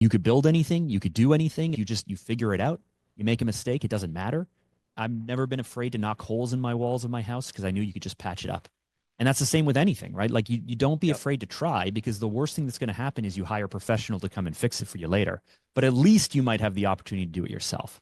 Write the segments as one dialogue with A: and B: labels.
A: You could build anything, you could do anything. You figure it out. You make a mistake, it doesn't matter. I've never been afraid to knock holes in my walls of my house because I knew you could just patch it up. And that's the same with anything, right? Like you don't be
B: Yep.
A: afraid to try, because the worst thing that's going to happen is you hire a professional to come and fix it for you later. But at least you might have the opportunity to do it yourself.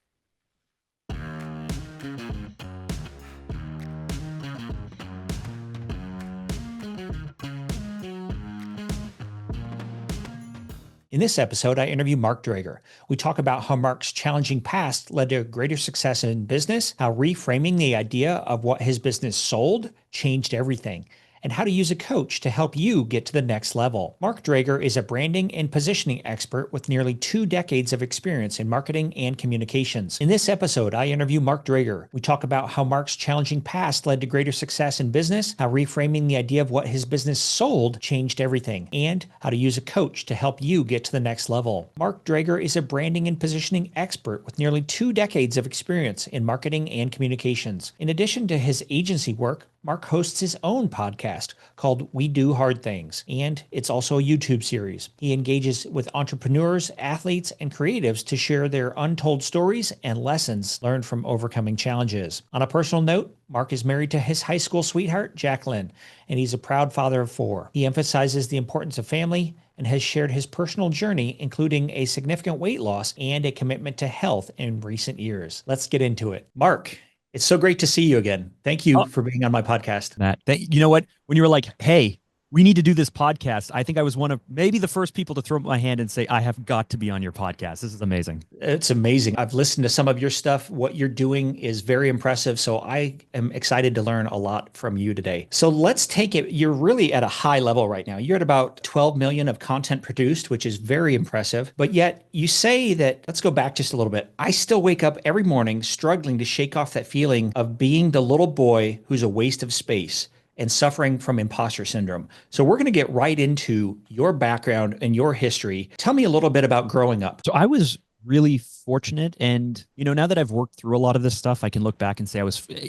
B: In this episode, I interview Mark Drager. We talk about how Mark's challenging past led to greater success in business, how reframing the idea of what his business sold changed everything, and how to use a coach to help you get to the next level. Mark Drager is a branding and positioning expert with nearly 2 decades of experience in marketing and communications. In this episode, I interview Mark Drager. We talk about how Mark's challenging past led to greater success in business, how reframing the idea of what his business sold changed everything, and how to use a coach to help you get to the next level. Mark Drager is a branding and positioning expert with nearly 2 decades of experience in marketing and communications. In addition to his agency work, Mark hosts his own podcast called We Do Hard Things, and it's also a YouTube series. He engages with entrepreneurs, athletes, and creatives to share their untold stories and lessons learned from overcoming challenges. On a personal note, Mark is married to his high school sweetheart, Jacqueline, and he's a proud father of 4. He emphasizes the importance of family and has shared his personal journey, including a significant weight loss and a commitment to health in recent years. Let's get into it. Mark, it's so great to see you again. Thank you
A: Oh,
B: for being on my podcast.
A: Matt, you know what? When you were like, hey, we need to do this podcast, I think I was one of maybe the first people to throw up my hand and say, I have got to be on your podcast. This is amazing.
B: It's amazing. I've listened to some of your stuff. What you're doing is very impressive. So I am excited to learn a lot from you today. So let's take it. You're really at a high level right now. You're at about 12 million of content produced, which is very impressive. But yet you say that, let's go back just a little bit. I still wake up every morning struggling to shake off that feeling of being the little boy who's a waste of space and suffering from imposter syndrome. So we're going to get right into your background and your history. Tell me a little bit about growing up.
A: So I was really fortunate. And, now that I've worked through a lot of this stuff, I can look back and say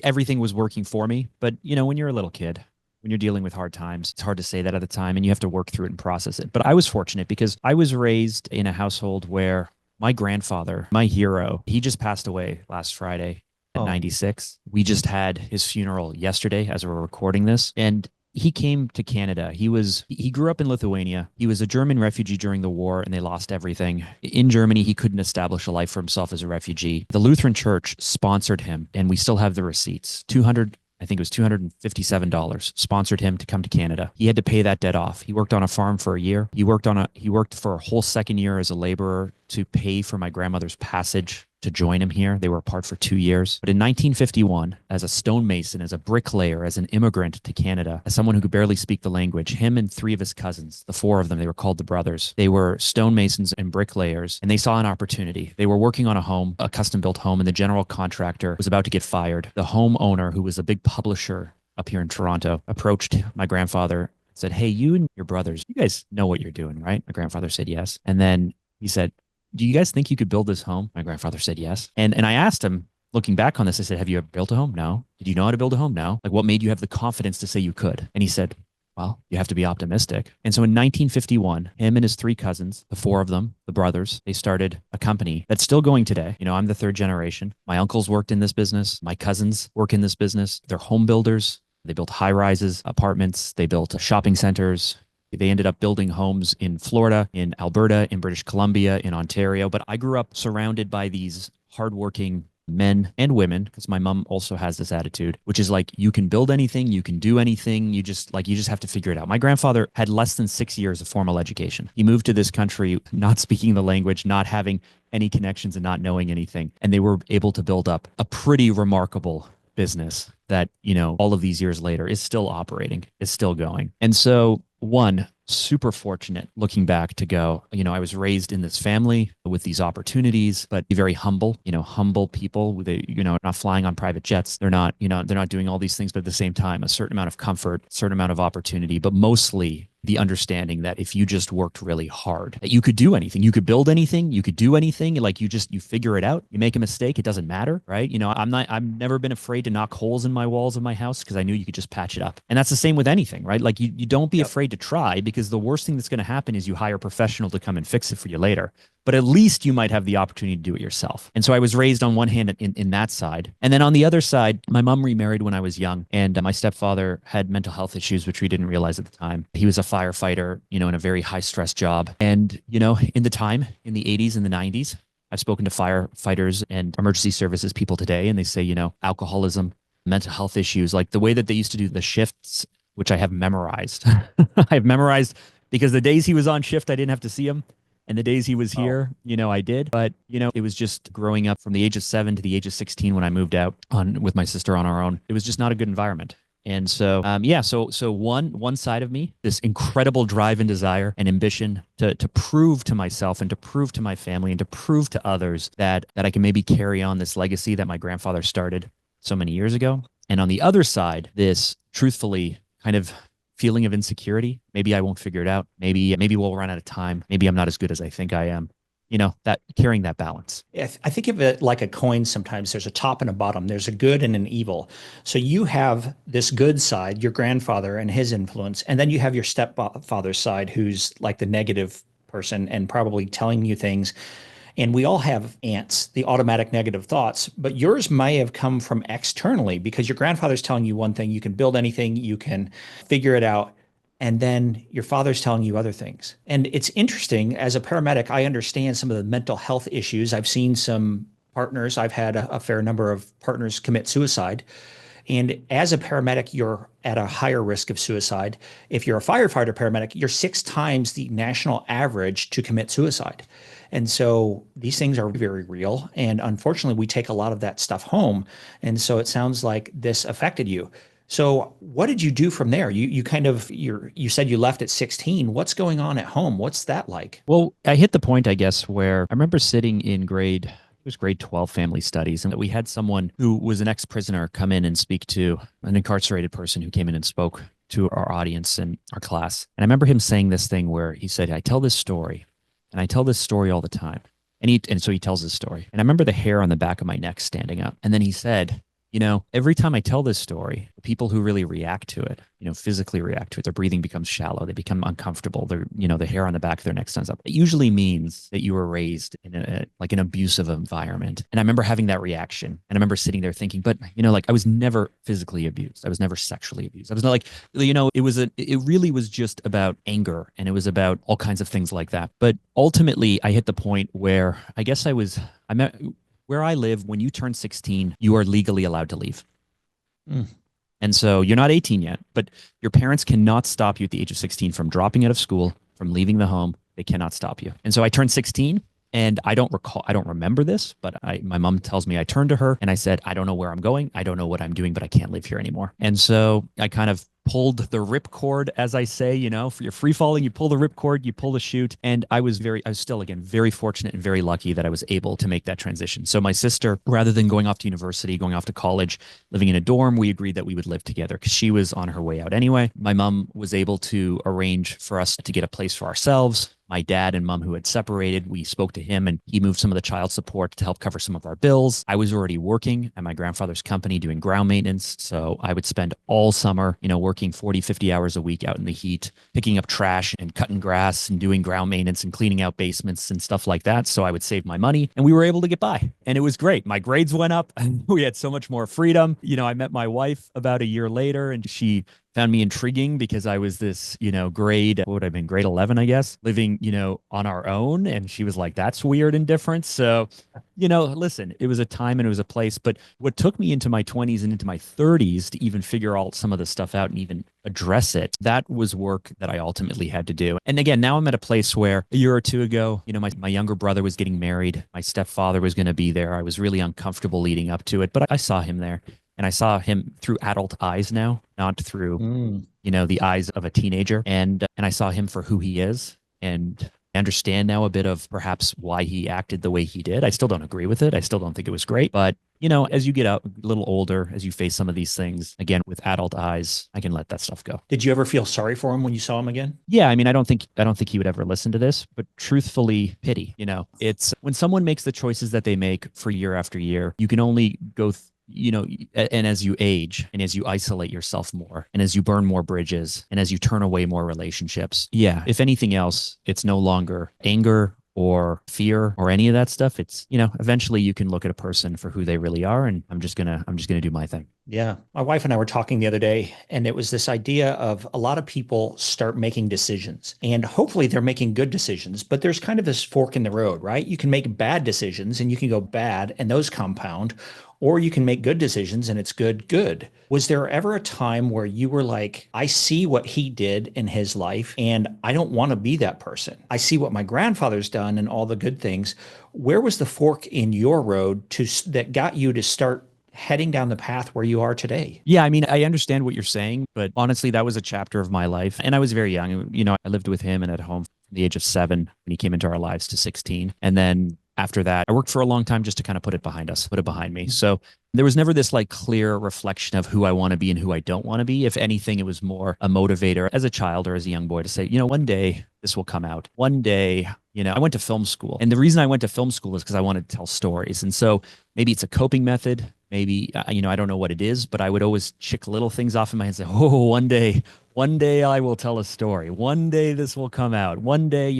A: everything was working for me. But, when you're a little kid, when you're dealing with hard times, it's hard to say that at the time, and you have to work through it and process it. But I was fortunate because I was raised in a household where my grandfather, my hero, he just passed away last Friday at 96. We just had his funeral yesterday as we're recording this. And he came to Canada. He grew up in Lithuania. He was a German refugee during the war, and they lost everything. In Germany, he couldn't establish a life for himself as a refugee. The Lutheran Church sponsored him, and we still have the receipts. I think it was $257 sponsored him to come to Canada. He had to pay that debt off. He worked on a farm for a year. He worked for a whole second year as a laborer to pay for my grandmother's passage to join him here. They were apart for 2 years. But in 1951, as a stonemason, as a bricklayer, as an immigrant to Canada, as someone who could barely speak the language, him and 3 of his cousins, the 4 of them, they were called the brothers. They were stonemasons and bricklayers, and they saw an opportunity. They were working on a custom-built home, and the general contractor was about to get fired. The homeowner, who was a big publisher up here in Toronto, approached my grandfather and said, hey, you and your brothers, you guys know what you're doing, right? My grandfather said yes. And then he said, do you guys think you could build this home? My grandfather said yes. And I asked him, looking back on this, I said, have you ever built a home? No. Did you know how to build a home? No. Like, what made you have the confidence to say you could? And he said, well, you have to be optimistic. And so in 1951, him and his 3 cousins, the 4 of them, the brothers, they started a company that's still going today. I'm the 3rd generation. My uncles worked in this business. My cousins work in this business. They're home builders. They built high rises, apartments. They built shopping centers. They ended up building homes in Florida, in Alberta, in British Columbia, in Ontario. But I grew up surrounded by these hardworking men and women, because my mom also has this attitude, which is like, you can build anything, you can do anything. You just have to figure it out. My grandfather had less than 6 years of formal education. He moved to this country not speaking the language, not having any connections, and not knowing anything. And they were able to build up a pretty remarkable business that, all of these years later is still operating, is still going. And so, one, super fortunate looking back to go, I was raised in this family with these opportunities, but be very humble, humble people. They, not flying on private jets. They're not doing all these things, but at the same time, a certain amount of comfort, a certain amount of opportunity, but mostly the understanding that if you just worked really hard, that you could do anything, you could build anything, you could do anything. Like you figure it out. You make a mistake, it doesn't matter, right? I've never been afraid to knock holes in my walls of my house because I knew you could just patch it up. And that's the same with anything, right? Like you don't be
B: Yep.
A: afraid to try, because the worst thing that's going to happen is you hire a professional to come and fix it for you later. But at least you might have the opportunity to do it yourself. And so I was raised on one hand in that side. And then on the other side, my mom remarried when I was young, and my stepfather had mental health issues, which we didn't realize at the time. He was a firefighter, in a very high stress job. And, in the time, in the 80s and the 90s, I've spoken to firefighters and emergency services people today, and they say, alcoholism, mental health issues, like the way that they used to do the shifts, which I have memorized. I've memorized because the days he was on shift, I didn't have to see him. And the days he was
B: Oh,
A: here, I did. But, it was just growing up from the age of 7 to the age of 16 when I moved out with my sister on our own. It was just not a good environment. And so, so one side of me, this incredible drive and desire and ambition to prove to myself and to prove to my family and to prove to others that I can maybe carry on this legacy that my grandfather started so many years ago. And on the other side, this truthfully kind of feeling of insecurity. Maybe I won't figure it out. Maybe we'll run out of time. Maybe I'm not as good as I think I am. That carrying that balance.
B: I think of it like a coin sometimes. There's a top and a bottom. There's a good and an evil. So you have this good side, your grandfather and his influence, and then you have your stepfather's side, who's like the negative person and probably telling you things. And we all have ants, the automatic negative thoughts, but yours may have come from externally because your grandfather's telling you one thing, you can build anything, you can figure it out. And then your father's telling you other things. And it's interesting, as a paramedic, I understand some of the mental health issues. I've seen some partners, I've had a fair number of partners commit suicide. And as a paramedic, you're at a higher risk of suicide. If you're a firefighter paramedic, you're 6 times the national average to commit suicide. And so these things are very real. And unfortunately, we take a lot of that stuff home. And so it sounds like this affected you. So what did you do from there? You said you left at 16. What's going on at home? What's that like?
A: Well, I hit the point, I guess, where I remember sitting in it was grade 12 family studies, and we had someone who was an ex-prisoner come in and speak to an incarcerated person who came in and spoke to our audience and our class. And I remember him saying this thing where he said, I tell this story, and I tell this story all the time. And so he tells this story. And I remember the hair on the back of my neck standing up. And then he said, every time I tell this story, the people who really react to it, physically react to it, their breathing becomes shallow, they become uncomfortable, the hair on the back of their neck stands up. It usually means that you were raised in an abusive environment. And I remember having that reaction. And I remember sitting there thinking, but, I was never physically abused. I was never sexually abused. I was not like, it really was just about anger, and it was about all kinds of things like that. But ultimately, I hit the point where I guess where I live, when you turn 16, you are legally allowed to leave.
B: Mm.
A: And so you're not 18 yet, but your parents cannot stop you at the age of 16 from dropping out of school, from leaving the home. They cannot stop you. And so I turned 16, and I don't remember this, but my mom tells me I turned to her and I said, I don't know where I'm going. I don't know what I'm doing, but I can't live here anymore. And so I kind of pulled the ripcord, as I say, for your free falling, you pull the ripcord, you pull the chute. And I was still, again, very fortunate and very lucky that I was able to make that transition. So my sister, rather than going off to university, going off to college, living in a dorm, we agreed that we would live together because she was on her way out anyway. My mom was able to arrange for us to get a place for ourselves. My dad and mom, who had separated, we spoke to him, and he moved some of the child support to help cover some of our bills. I was already working at my grandfather's company doing ground maintenance. So I would spend all summer, working 40, 50 hours a week out in the heat, picking up trash and cutting grass and doing ground maintenance and cleaning out basements and stuff like that. So I would save my money, and we were able to get by. And it was great. My grades went up and we had so much more freedom. I met my wife about a year later, and she found me intriguing because I was this, grade 11, I guess, living, on our own. And she was like, that's weird and different. So, listen, it was a time and it was a place. But what took me into my 20s and into my 30s to even figure all some of the stuff out and even address it, that was work that I ultimately had to do. And again, now I'm at a place where a year or two ago, my younger brother was getting married. My stepfather was going to be there. I was really uncomfortable leading up to it, but I saw him there. And I saw him through adult eyes now, not through, the eyes of a teenager. And I saw him for who he is. And I understand now a bit of perhaps why he acted the way he did. I still don't agree with it. I still don't think it was great. But, as you get out a little older, as you face some of these things, again, with adult eyes, I can let that stuff go.
B: Did you ever feel sorry for him when you saw him again?
A: Yeah. I mean, I don't think he would ever listen to this, but truthfully, pity. It's when someone makes the choices that they make for year after year, you can only go and as you age and as you isolate yourself more and as you burn more bridges and as you turn away more relationships, yeah, if anything else, it's no longer anger or fear or any of that stuff. It's, eventually you can look at a person for who they really are. And I'm just gonna do my thing.
B: Yeah. My wife and I were talking the other day, and it was this idea of a lot of people start making decisions, and hopefully they're making good decisions, but there's kind of this fork in the road, right? You can make bad decisions and you can go bad and those compound, or you can make good decisions and it's good, good. Was there ever a time where you were like, I see what he did in his life and I don't want to be that person? I see what my grandfather's done and all the good things. Where was the fork in your road that got you to start heading down the path where you are today?
A: Yeah, I mean, I understand what you're saying, but honestly, that was a chapter of my life. And I was very young. I lived with him and at home from the age of 7 when he came into our lives to 16. And then after that, I worked for a long time just to kind of put it behind me. So there was never this like clear reflection of who I want to be and who I don't want to be. If anything, it was more a motivator as a child or as a young boy to say, one day this will come out. One day, I went to film school. And the reason I went to film school is because I wanted to tell stories. And so maybe it's a coping method. Maybe, I don't know what it is, but I would always check little things off in my head and say, oh, one day I will tell a story. One day this will come out. One day,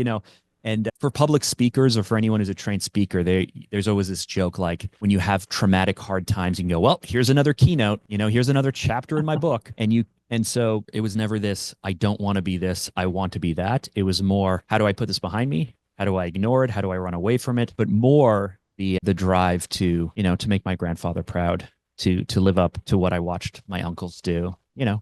A: and for public speakers or for anyone who's a trained speaker, there's always this joke like when you have traumatic hard times, you can go, well, here's another keynote, here's another chapter in my book. And so it was never this, I don't want to be this, I want to be that. It was more, how do I put this behind me? How do I ignore it? How do I run away from it? But more the drive to, to make my grandfather proud, to live up to what I watched my uncles do,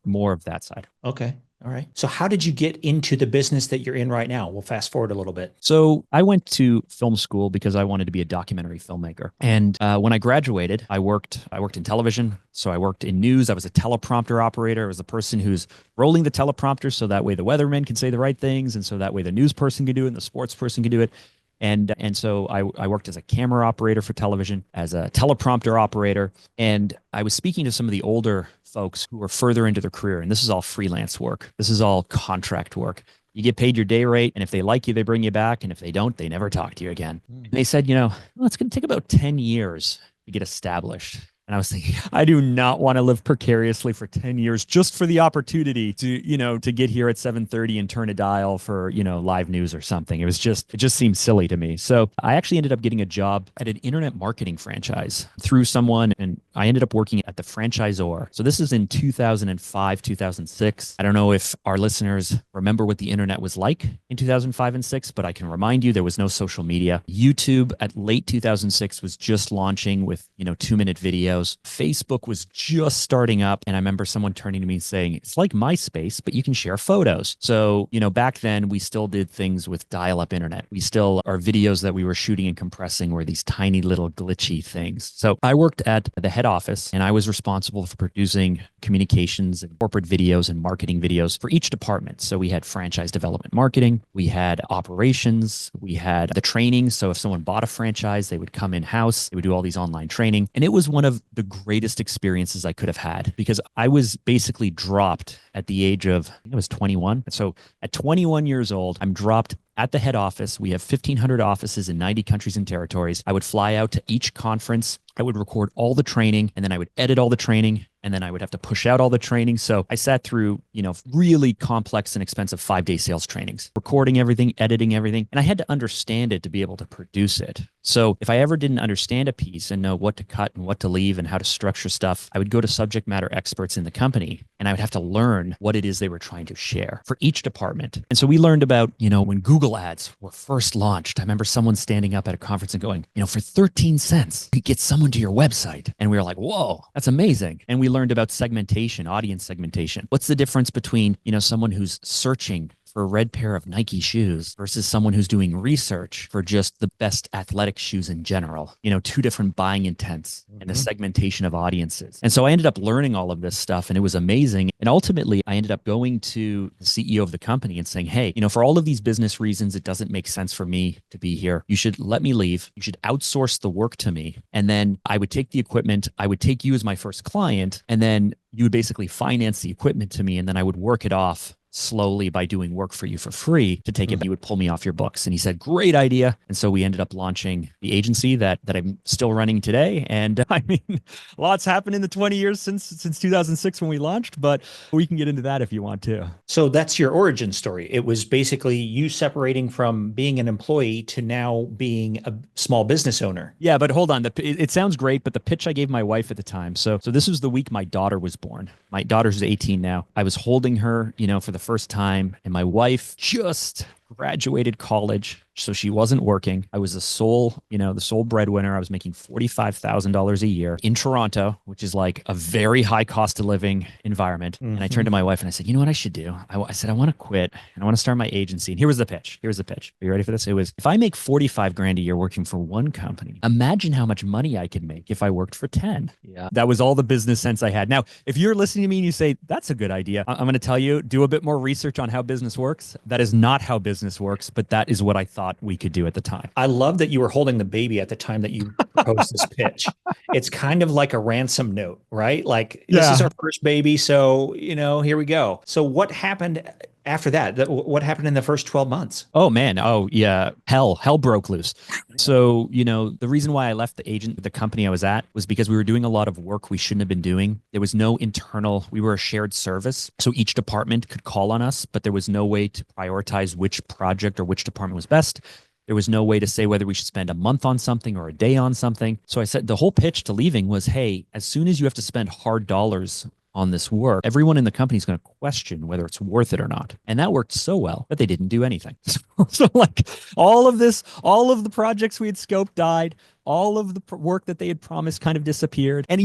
A: more of that side.
B: Okay. All right. So how did you get into the business that you're in right now? We'll fast forward a little bit.
A: So I went to film school because I wanted to be a documentary filmmaker. And when I graduated, I worked in television. So I worked in news. I was a teleprompter operator. I was the person who's rolling the teleprompter so that way the weatherman can say the right things. And so that way the news person can do it and the sports person can do it. And so I worked as a camera operator for television, as a teleprompter operator. And I was speaking to some of the older folks who were further into their career. And this is all freelance work. This is all contract work. You get paid your day rate. And if they like you, they bring you back. And if they don't, they never talk to you again. And they said, well, it's going to take about 10 years to get established. And I was thinking, I do not want to live precariously for 10 years just for the opportunity to get here at 7:30 and turn a dial for, live news or something. It just seemed silly to me. So I actually ended up getting a job at an internet marketing franchise through someone, and I ended up working at the franchisor. So this is in 2005, 2006. I don't know if our listeners remember what the internet was like in 2005 and 6, but I can remind you there was no social media. YouTube at late 2006 was just launching with, 2-minute videos. Facebook was just starting up. And I remember someone turning to me and saying, it's like MySpace, but you can share photos. So, back then we still did things with dial-up internet. Our videos that we were shooting and compressing were these tiny little glitchy things. So I worked at the head office and I was responsible for producing communications and corporate videos and marketing videos for each department. So we had franchise development marketing, we had operations, we had the training. So if someone bought a franchise, they would come in-house, they would do all these online training. And it was one of the greatest experiences I could have had because I was basically dropped at the age of, I think I was 21. So at 21 years old, I'm dropped at the head office. We have 1,500 offices in 90 countries and territories. I would fly out to each conference. I would record all the training and then I would edit all the training and then I would have to push out all the training. So I sat through, really complex and expensive 5-day sales trainings, recording everything, editing everything. And I had to understand it to be able to produce it. So if I ever didn't understand a piece and know what to cut and what to leave and how to structure stuff, I would go to subject matter experts in the company and I would have to learn what it is they were trying to share for each department. And so we learned about, when Google ads were first launched. I remember someone standing up at a conference and going, for 13 cents, you get someone to your website. And we were like, whoa, that's amazing. And we learned about segmentation, audience segmentation. What's the difference between, someone who's searching for a red pair of Nike shoes versus someone who's doing research for just the best athletic shoes in general, two different buying intents and the segmentation of audiences. And so I ended up learning all of this stuff and it was amazing. And ultimately I ended up going to the CEO of the company and saying, hey, for all of these business reasons, it doesn't make sense for me to be here. You should let me leave. You should outsource the work to me. And then I would take the equipment. I would take you as my first client. And then you would basically finance the equipment to me. And then I would work it off slowly by doing work for you for free to take it. You would pull me off your books. And he said, great idea. And so we ended up launching the agency that I'm still running today. And I mean, lots happened in the 20 years since 2006 when we launched, but we can get into that if you want to.
B: So that's your origin story. It was basically you separating from being an employee to now being a small business owner.
A: Yeah, but hold on. It sounds great, but the pitch I gave my wife at the time. So this was the week my daughter was born. My daughter's 18 now. I was holding her, for the first time, and my wife just graduated college, so she wasn't working. I was the sole breadwinner. I was making $45,000 a year in Toronto, which is like a very high cost of living environment. And I turned to my wife and I said, you know what I should do? I said, I want to quit and I want to start my agency. And here was the pitch. Are you ready for this? It was, if I make 45 grand a year working for one company, imagine how much money I could make if I worked for 10. Yeah. That was all the business sense I had. Now, if you're listening to me and you say, that's a good idea, I'm going to tell you, do a bit more research on how business works. That is not how business works, but that is what I thought we could do at the time.
B: I love that you were holding the baby at the time that you proposed this pitch. It's kind of like a ransom note, right? Like, this is our first baby. So, here we go. So what happened after that? What happened in the first 12 months?
A: Oh man. Oh yeah. Hell broke loose. So, the reason why I left the company I was at was because we were doing a lot of work we shouldn't have been doing. There was no we were a shared service. So each department could call on us, but there was no way to prioritize which project or which department was best. There was no way to say whether we should spend a month on something or a day on something. So I said, the whole pitch to leaving was, hey, as soon as you have to spend hard dollars on this work, everyone in the company is going to question whether it's worth it or not. And that worked so well that they didn't do anything. So like all of the projects we had scoped died. All of the work that they had promised kind of disappeared. And,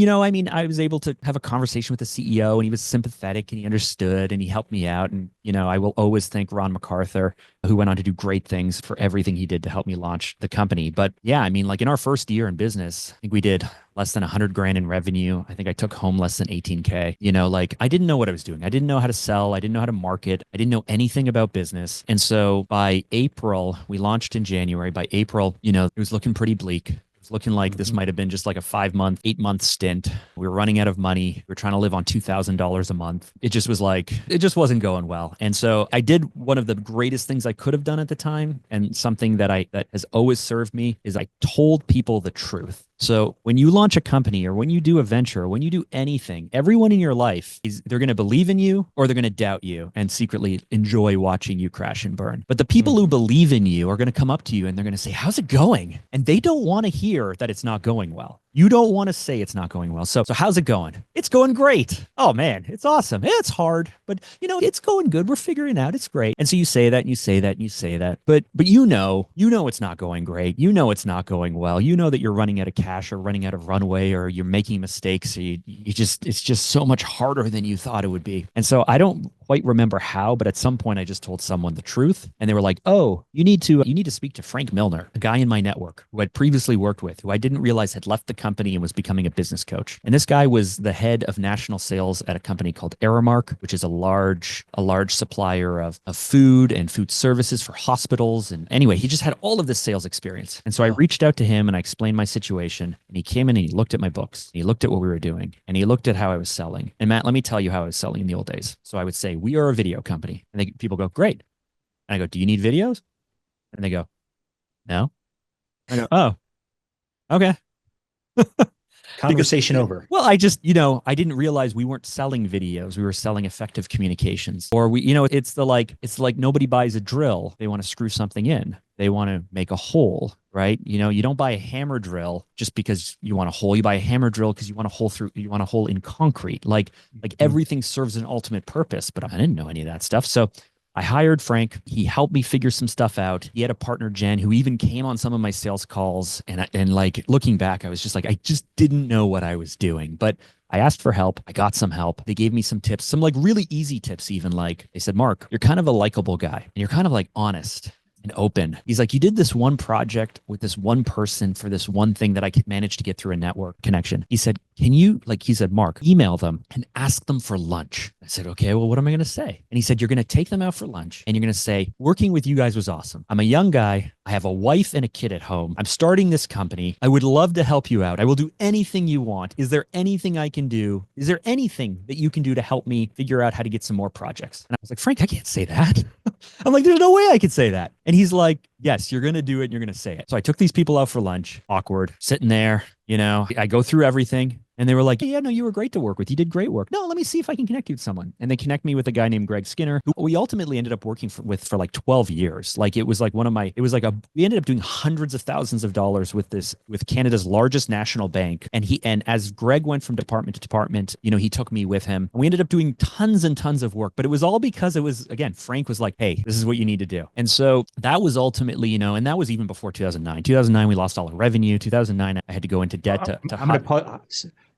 A: I was able to have a conversation with the CEO and he was sympathetic and he understood and he helped me out. And, I will always thank Ron MacArthur, who went on to do great things, for everything he did to help me launch the company. But yeah, like in our first year in business, I think we did less than 100 grand in revenue. I think I took home less than 18K. I didn't know what I was doing. I didn't know how to sell. I didn't know how to market. I didn't know anything about business. And so by April, we launched in January. By April, it was looking pretty bleak. It's looking like this might have been just like a 5-month, 8-month stint. We were running out of money. We were trying to live on $2,000 a month. It just wasn't going well. And so I did one of the greatest things I could have done at the time. And something that has always served me is I told people the truth. So when you launch a company or when you do a venture or when you do anything, everyone in your life they're going to believe in you or they're going to doubt you and secretly enjoy watching you crash and burn. But the people who believe in you are going to come up to you and they're going to say, how's it going? And they don't want to hear that it's not going well. You don't want to say it's not going well. So how's it going? It's going great. Oh man, it's awesome. It's hard, but it's going good. We're figuring it out. It's great. And so you say that and you say that and you say that, but it's not going great. It's not going well. That you're running out of cash or running out of runway or you're making mistakes. Or it's just so much harder than you thought it would be. And so I don't quite remember how, but at some point I just told someone the truth and they were like, oh, you need to speak to Frank Milner, a guy in my network who I'd previously worked with, who I didn't realize had left the company and was becoming a business coach. And this guy was the head of national sales at a company called Aramark, which is a large supplier of food and food services for hospitals. And anyway, he just had all of this sales experience. And so I reached out to him and I explained my situation and he came in and he looked at my books. He looked at what we were doing and he looked at how I was selling. And Matt, let me tell you how I was selling in the old days. So I would say, we are a video company. And people go, great. And I go, do you need videos? And they go, no. I go, oh, okay.
B: Conversation over.
A: Well, I just, I didn't realize we weren't selling videos. We were selling effective communications. Or it's like nobody buys a drill. They want to screw something in. They want to make a hole, right? You don't buy a hammer drill just because you want a hole. You buy a hammer drill because you want a hole in concrete. Like everything serves an ultimate purpose, but I didn't know any of that stuff. So I hired Frank. He helped me figure some stuff out. He had a partner, Jen, who even came on some of my sales calls. And looking back, I was just like, I just didn't know what I was doing. But I asked for help. I got some help. They gave me some tips, some really easy tips even. Like they said, Mark, you're kind of a likable guy and you're kind of honest and open. He's like, you did this one project with this one person for this one thing that I could manage to get through a network connection. He said, Mark, email them and ask them for lunch. I said, okay, well, what am I going to say? And he said, you're going to take them out for lunch and you're going to say, working with you guys was awesome. I'm a young guy. I have a wife and a kid at home. I'm starting this company. I would love to help you out. I will do anything you want. Is there anything I can do? Is there anything that you can do to help me figure out how to get some more projects? And I was like, Frank, I can't say that. I'm like, there's no way I could say that. And he's like, yes, you're going to do it. And you're going to say it. So I took these people out for lunch, awkward, sitting there, I go through everything. And they were like, yeah, no, you were great to work with. You did great work. No, let me see if I can connect you with someone. And they connect me with a guy named Greg Skinner, who we ultimately ended up working with for like 12 years. Like it was like we ended up doing hundreds of thousands of dollars with Canada's largest national bank. And as Greg went from department to department, he took me with him. And we ended up doing tons and tons of work, but it was all because again, Frank was like, hey, this is what you need to do. And so that was ultimately, and that was even before 2009. 2009, we lost all our revenue. 2009, I had to go into debt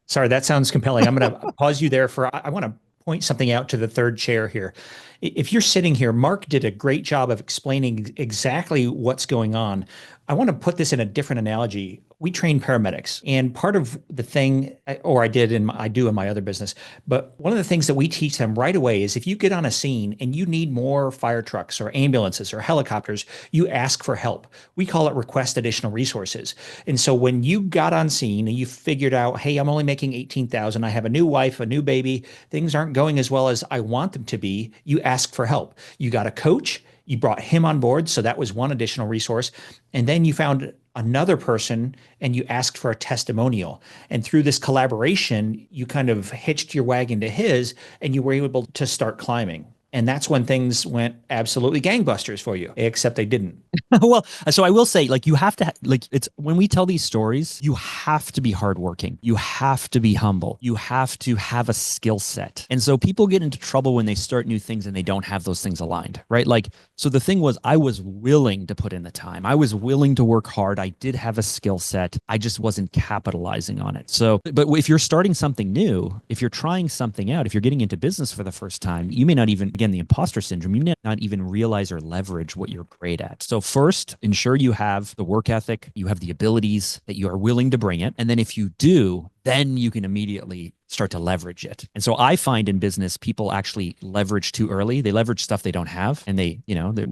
B: Sorry, that sounds compelling. I'm going to pause you there I want to point something out to the third chair here. If you're sitting here, Mark did a great job of explaining exactly what's going on. I want to put this in a different analogy. We train paramedics, and part of the thing, or I do in my other business, but one of the things that we teach them right away is if you get on a scene and you need more fire trucks or ambulances or helicopters, you ask for help. We call it request additional resources. And so when you got on scene and you figured out, hey, I'm only making 18,000, I have a new wife, a new baby, things aren't going as well as I want them to be, you ask for help. You got a coach, you brought him on board. So that was one additional resource. And then you found another person and you asked for a testimonial. And through this collaboration, you kind of hitched your wagon to his and you were able to start climbing. And that's when things went absolutely gangbusters for you, except they didn't.
A: Well, so I will say, like, you have to, it's when we tell these stories, you have to be hardworking. You have to be humble. You have to have a skill set. And so people get into trouble when they start new things and they don't have those things aligned, right? Like, so the thing was, I was willing to put in the time. I was willing to work hard. I did have a skill set. I just wasn't capitalizing on it. So, but if you're starting something new, if you're trying something out, if you're getting into business for the first time, you may not even, again, the imposter syndrome, you may not even realize or leverage what you're great at. So first, ensure you have the work ethic, you have the abilities, that you are willing to bring it. And then if you do, then you can immediately start to leverage it. And so I find in business, people actually leverage too early. They leverage stuff they don't have. And we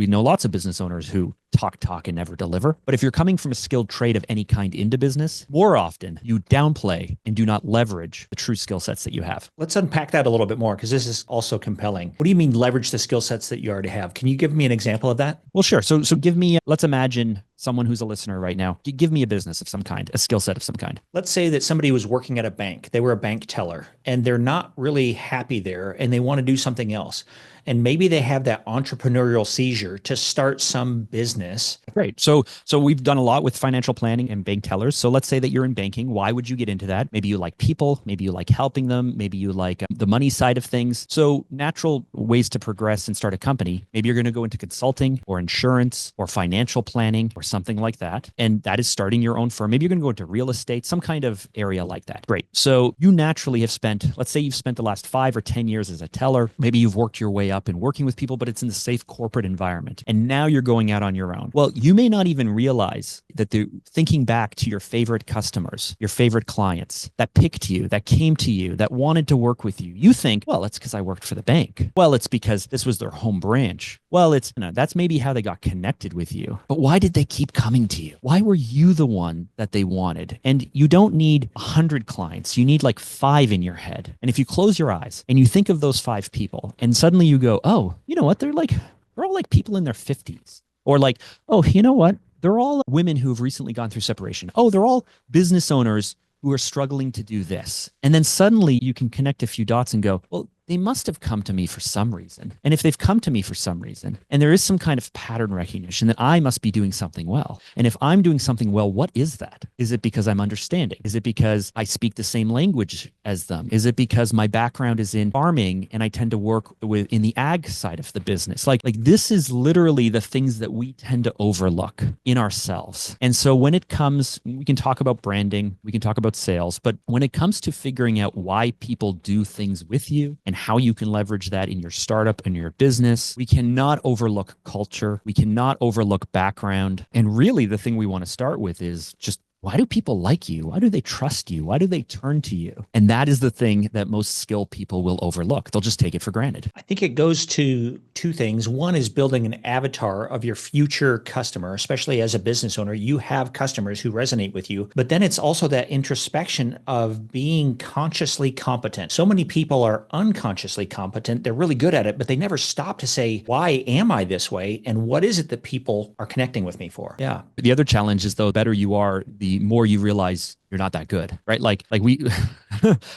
A: know lots of business owners who talk and never deliver. But if you're coming from a skilled trade of any kind into business, more often you downplay and do not leverage the true skill sets that you have.
B: Let's unpack that a little bit more because this is also compelling. What do you mean leverage the skill sets that you already have? Can you give me an example of that?
A: Well, sure. So give me, let's imagine someone who's a listener right now. Give me a business of some kind, a skill set of some kind.
B: Let's say that somebody was working at a bank. They were a bank teller and they're not really happy there and they want to do something else. And maybe they have that entrepreneurial seizure to start some business.
A: Great. So we've done a lot with financial planning and bank tellers. So let's say that you're in banking. Why would you get into that? Maybe you like people. Maybe you like helping them. Maybe you like the money side of things. So natural ways to progress and start a company. Maybe you're going to go into consulting or insurance or financial planning or something like that. And that is starting your own firm. Maybe you're going to go into real estate, some kind of area like that. Great. So you naturally have let's say you've spent the last 5 or 10 years as a teller. Maybe you've worked your way up and working with people, but it's in the safe corporate environment. And now you're going out on your own. Well, you may not even realize that thinking back to your favorite customers, your favorite clients that picked you, that came to you, that wanted to work with you. You think, well, it's because I worked for the bank. Well, it's because this was their home branch. Well, that's maybe how they got connected with you. But why did they keep coming to you? Why were you the one that they wanted? And you don't need 100 clients. You need like 5 in your head. And if you close your eyes and you think of those 5 people and suddenly you go, oh, you know what? They're all like people in their 50s. Or like, oh, you know what? They're all women who have recently gone through separation. Oh, they're all business owners who are struggling to do this. And then suddenly you can connect a few dots and go, well, they must have come to me for some reason. And if they've come to me for some reason, and there is some kind of pattern recognition that I must be doing something well. And if I'm doing something well, what is that? Is it because I'm understanding? Is it because I speak the same language as them? Is it because my background is in farming and I tend to work in the ag side of the business? Like this is literally the things that we tend to overlook in ourselves. And so when it comes, we can talk about branding, we can talk about sales, but when it comes to figuring out why people do things with you and how you can leverage that in your startup and your business, we cannot overlook culture. We cannot overlook background. And really the thing we want to start with is just why do people like you? Why do they trust you? Why do they turn to you? And that is the thing that most skilled people will overlook. They'll just take it for granted.
B: I think it goes to two things. One is building an avatar of your future customer, especially as a business owner. You have customers who resonate with you, but then it's also that introspection of being consciously competent. So many people are unconsciously competent. They're really good at it, but they never stop to say, why am I this way? And what is it that people are connecting with me for? Yeah.
A: The other challenge is, though, the better you are, the more you realize you're not that good, right? Like we,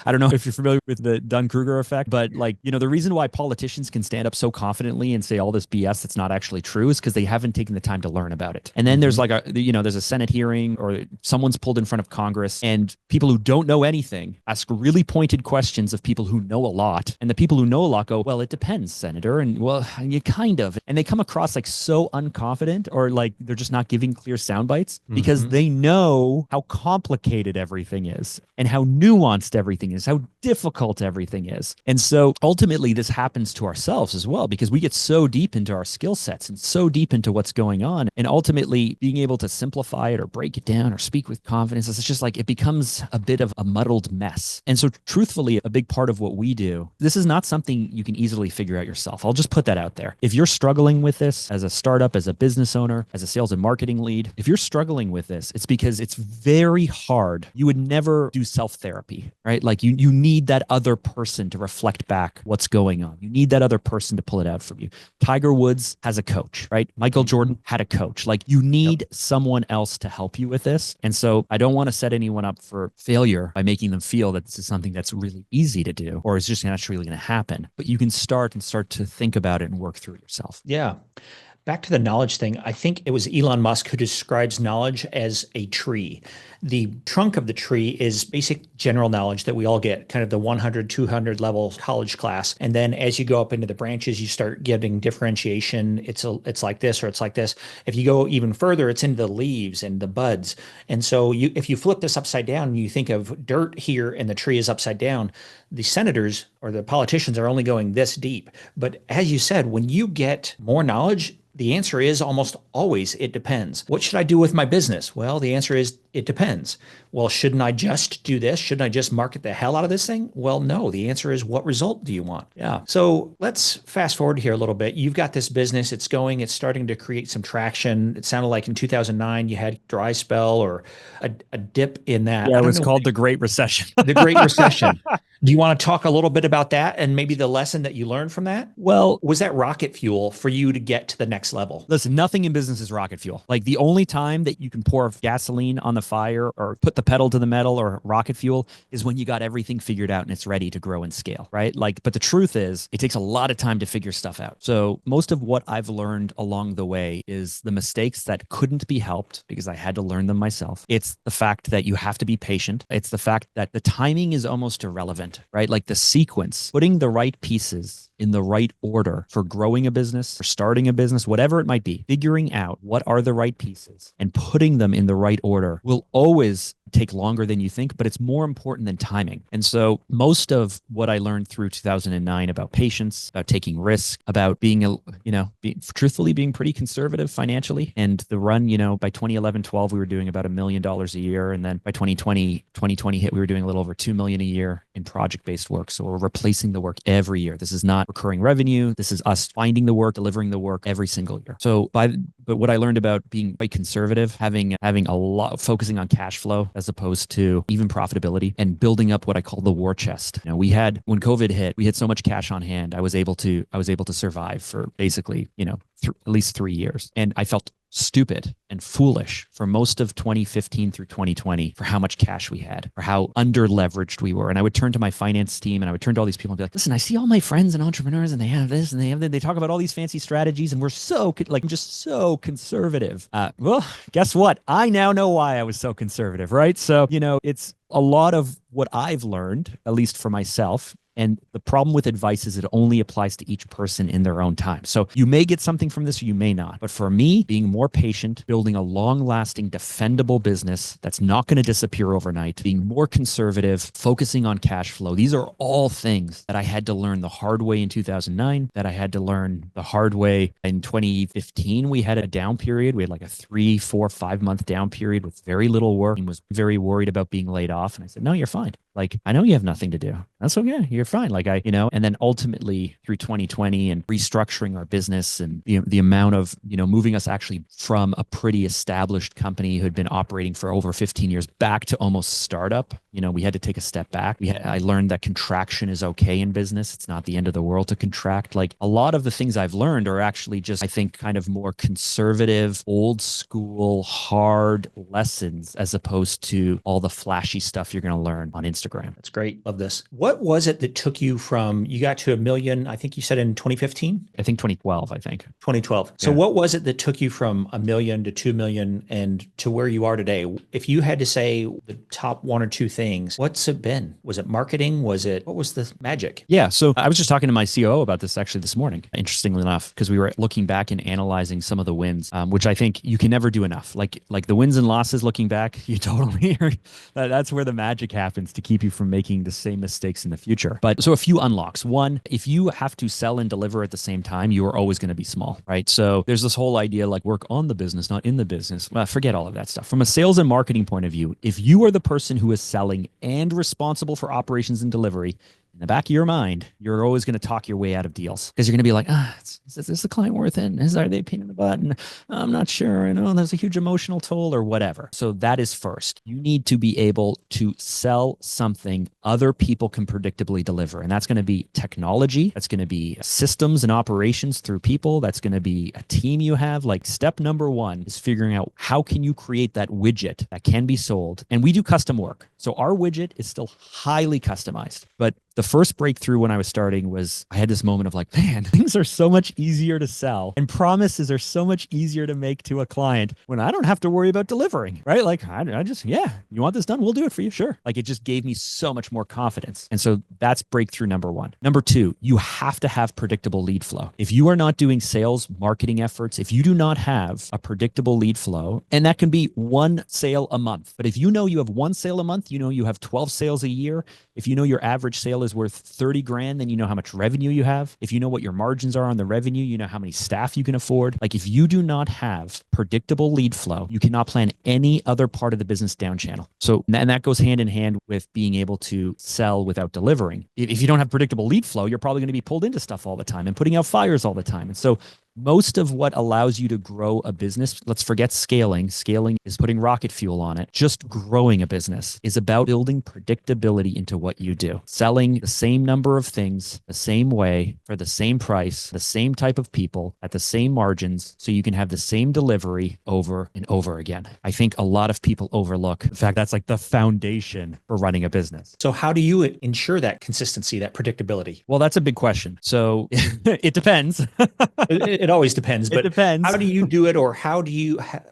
A: I don't know if you're familiar with the Dunn-Kruger effect, but like, the reason why politicians can stand up so confidently and say all this BS that's not actually true is because they haven't taken the time to learn about it. And then there's like there's a Senate hearing or someone's pulled in front of Congress, and people who don't know anything ask really pointed questions of people who know a lot. And the people who know a lot go, well, it depends, Senator. And well, you kind of, and they come across like so unconfident, or like they're just not giving clear sound bites because they know how complicated everything is and how nuanced everything is, how difficult everything is. And so ultimately this happens to ourselves as well, because we get so deep into our skill sets and so deep into what's going on. And ultimately being able to simplify it or break it down or speak with confidence, it's just like it becomes a bit of a muddled mess. And so truthfully, a big part of what we do, this is not something you can easily figure out yourself. I'll just put that out there. If you're struggling with this as a startup, as a business owner, as a sales and marketing lead, if you're struggling with this, it's because it's very hard. You would never do self-therapy, right? Like you need that other person to reflect back what's going on. You need that other person to pull it out from you. Tiger Woods has a coach, right? Michael Jordan had a coach. Like you need someone else to help you with this. And so I don't want to set anyone up for failure by making them feel that this is something that's really easy to do or is just naturally going to happen. But you can start to think about it and work through it yourself.
B: Yeah. Back to the knowledge thing, I think it was Elon Musk who describes knowledge as a tree. The trunk of the tree is basic general knowledge that we all get, kind of the 100, 200 level college class. And then as you go up into the branches, you start getting differentiation. It's like this or it's like this. If you go even further, it's into the leaves and the buds. And so if you flip this upside down and you think of dirt here and the tree is upside down, the senators or the politicians are only going this deep. But as you said, when you get more knowledge, the answer is almost always, it depends. What should I do with my business? Well, the answer is, it depends. Well, shouldn't I just do this? Shouldn't I just market the hell out of this thing? Well, no, the answer is, what result do you want? Yeah. So let's fast forward here a little bit. You've got this business, it's starting to create some traction. It sounded like in 2009, you had a dry spell or a dip in that.
A: Yeah, it was called the Great Recession.
B: The Great Recession. Do you want to talk a little bit about that and maybe the lesson that you learned from that?
A: Well,
B: was that rocket fuel for you to get to the next level?
A: Listen, nothing in business is rocket fuel. Like the only time that you can pour gasoline on the fire or put the pedal to the metal or rocket fuel is when you got everything figured out and it's ready to grow and scale, right? Like, but the truth is it takes a lot of time to figure stuff out. So most of what I've learned along the way is the mistakes that couldn't be helped because I had to learn them myself. It's the fact that you have to be patient. It's the fact that the timing is almost irrelevant, right? Like the sequence, putting the right pieces in the right order for growing a business, for starting a business, whatever it might be, figuring out what are the right pieces and putting them in the right order will always take longer than you think, but it's more important than timing. And so most of what I learned through 2009 about patience, about taking risk, about being, truthfully being pretty conservative financially. And the run, by 2011, 12, we were doing about $1 million a year. And then by 2020 hit, we were doing a little over 2 million a year in project-based work. So we're replacing the work every year. This is not recurring revenue. This is us finding the work, delivering the work every single year. So but what I learned about being quite conservative, having a lot, focusing on cash flow as opposed to even profitability and building up what I call the war chest. When COVID hit, we had so much cash on hand. I was able to survive for basically, at least 3 years. And I felt stupid and foolish for most of 2015 through 2020 for how much cash we had, for how under leveraged we were. And I would turn to my finance team and I would turn to all these people and be like, listen, I see all my friends and entrepreneurs and they have this and they have that. They talk about all these fancy strategies and we're I'm just so conservative. Well, guess what? I now know why I was so conservative, right? So, it's a lot of what I've learned, at least for myself, And the problem with advice is it only applies to each person in their own time. So you may get something from this or you may not. But for me, being more patient, building a long-lasting, defendable business that's not going to disappear overnight, being more conservative, focusing on cash flow, these are all things that I had to learn the hard way in 2009, that I had to learn the hard way in 2015. We had a down period. We had like a 3, 4, 5 month down period with very little work and was very worried about being laid off. And I said, no, you're fine. Like, I know you have nothing to do. That's okay. You're fine. Like and then ultimately through 2020 and restructuring our business and the amount of, moving us actually from a pretty established company who had been operating for over 15 years back to almost startup, we had to take a step back. I learned that contraction is okay in business. It's not the end of the world to contract. Like a lot of the things I've learned are actually just, I think, kind of more conservative, old school, hard lessons as opposed to all the flashy stuff you're going to learn on Instagram.
B: That's great. Love this. What was it that took you from, you got to $1 million, I think you said in 2015?
A: I think 2012,
B: 2012. So
A: Yeah.
B: what was it that took you from $1 million to 2 million and to where you are today? If you had to say the top one or two things, what's it been? Was it marketing? What was the magic?
A: Yeah. So I was just talking to my COO about this actually this morning, interestingly enough, because we were looking back and analyzing some of the wins, which I think you can never do enough. Like the wins and losses looking back, you totally that's where the magic happens to keep you from making the same mistakes in the future. But so a few unlocks. One, if you have to sell and deliver at the same time, you are always going to be small, right? So there's this whole idea like work on the business, not in the business. Well, forget all of that stuff. From a sales and marketing point of view, if you are the person who is selling and responsible for operations and delivery, in the back of your mind, you're always going to talk your way out of deals because you're going to be like, is the client worth it? Are they a pain in the butt? And I'm not sure. There's a huge emotional toll or whatever. So that is first. You need to be able to sell something other people can predictably deliver. And that's going to be technology. That's going to be systems and operations through people. That's going to be a team you have. Like step number one is figuring out how can you create that widget that can be sold. And we do custom work. So our widget is still highly customized, but the first breakthrough when I was starting was I had this moment of like, man, things are so much easier to sell and promises are so much easier to make to a client when I don't have to worry about delivering, right? Like I just, yeah, you want this done? We'll do it for you. Sure. Like it just gave me so much more confidence. And so that's breakthrough number one. Number two, you have to have predictable lead flow. If you are not doing sales marketing efforts, if you do not have a predictable lead flow, and that can be one sale a month, but if you know you have one sale a month, you have 12 sales a year. If you know your average sale is worth 30 grand, then you know how much revenue you have. If you know what your margins are on the revenue, you know how many staff you can afford. Like if you do not have predictable lead flow, you cannot plan any other part of the business down channel. So, and that goes hand in hand with being able to sell without delivering. If you don't have predictable lead flow, you're probably going to be pulled into stuff all the time and putting out fires all the time. And so most of what allows you to grow a business, let's forget scaling. Scaling is putting rocket fuel on it. Just growing a business is about building predictability into what you do. Selling the same number of things the same way for the same price, the same type of people at the same margins so you can have the same delivery over and over again. I think a lot of people overlook. In fact, that's like the foundation for running a business.
B: So how do you ensure that consistency, that predictability?
A: Well, that's a big question. So it depends.
B: It always depends, but
A: it depends.
B: How do you do it? Or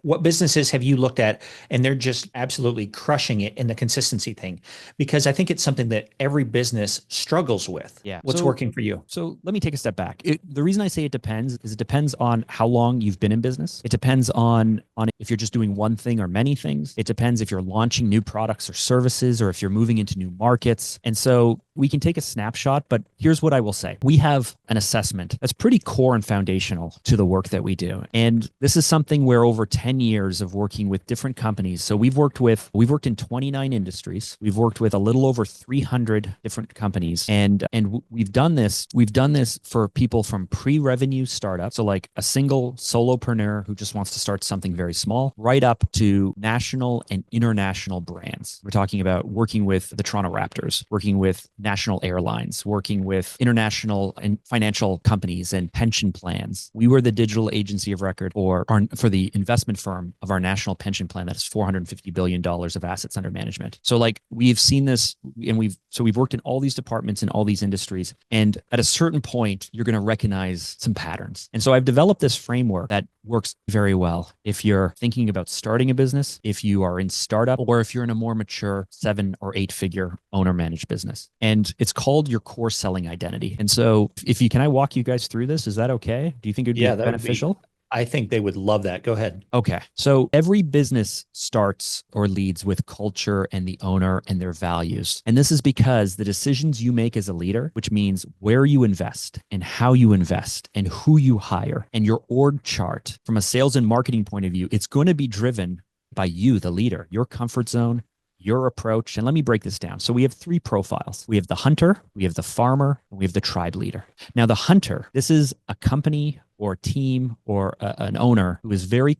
B: what businesses have you looked at and they're just absolutely crushing it in the consistency thing? Because I think it's something that every business struggles with.
A: Yeah.
B: What's working for you?
A: So let me take a step back. The reason I say it depends is it depends on how long you've been in business. It depends on if you're just doing one thing or many things. It depends if you're launching new products or services or if you're moving into new markets. And so we can take a snapshot, but here's what I will say. We have an assessment that's pretty core and foundational to the work that we do. And this is something where over 10 years of working with different companies. So we've worked in 29 industries. We've worked with a little over 300 different companies. And we've done this for people from pre-revenue startups. So like a single solopreneur who just wants to start something very small, right up to national and international brands. We're talking about working with the Toronto Raptors, working with national airlines, working with international and financial companies and pension plans. We were the digital agency of record for the investment firm of our national pension plan that is $450 billion of assets under management. So like we've seen this and we've worked in all these departments in all these industries. And at a certain point, you're going to recognize some patterns. And so I've developed this framework that works very well if you're thinking about starting a business, if you are in startup, or if you're in a more mature 7 or 8 figure owner managed business. And And it's called your core selling identity. And so can I walk you guys through this? Is that okay? Do you think it would be
B: Yeah, that would be,
A: beneficial?
B: I think they would love that. Go ahead.
A: Okay. So every business starts or leads with culture and the owner and their values. And this is because the decisions you make as a leader, which means where you invest and how you invest and who you hire and your org chart from a sales and marketing point of view, it's going to be driven by you, the leader, your comfort zone, your approach. And let me break this down. So we have three profiles. We have the hunter, we have the farmer, and we have the tribe leader. Now, the hunter, this is a company or team or an owner who is very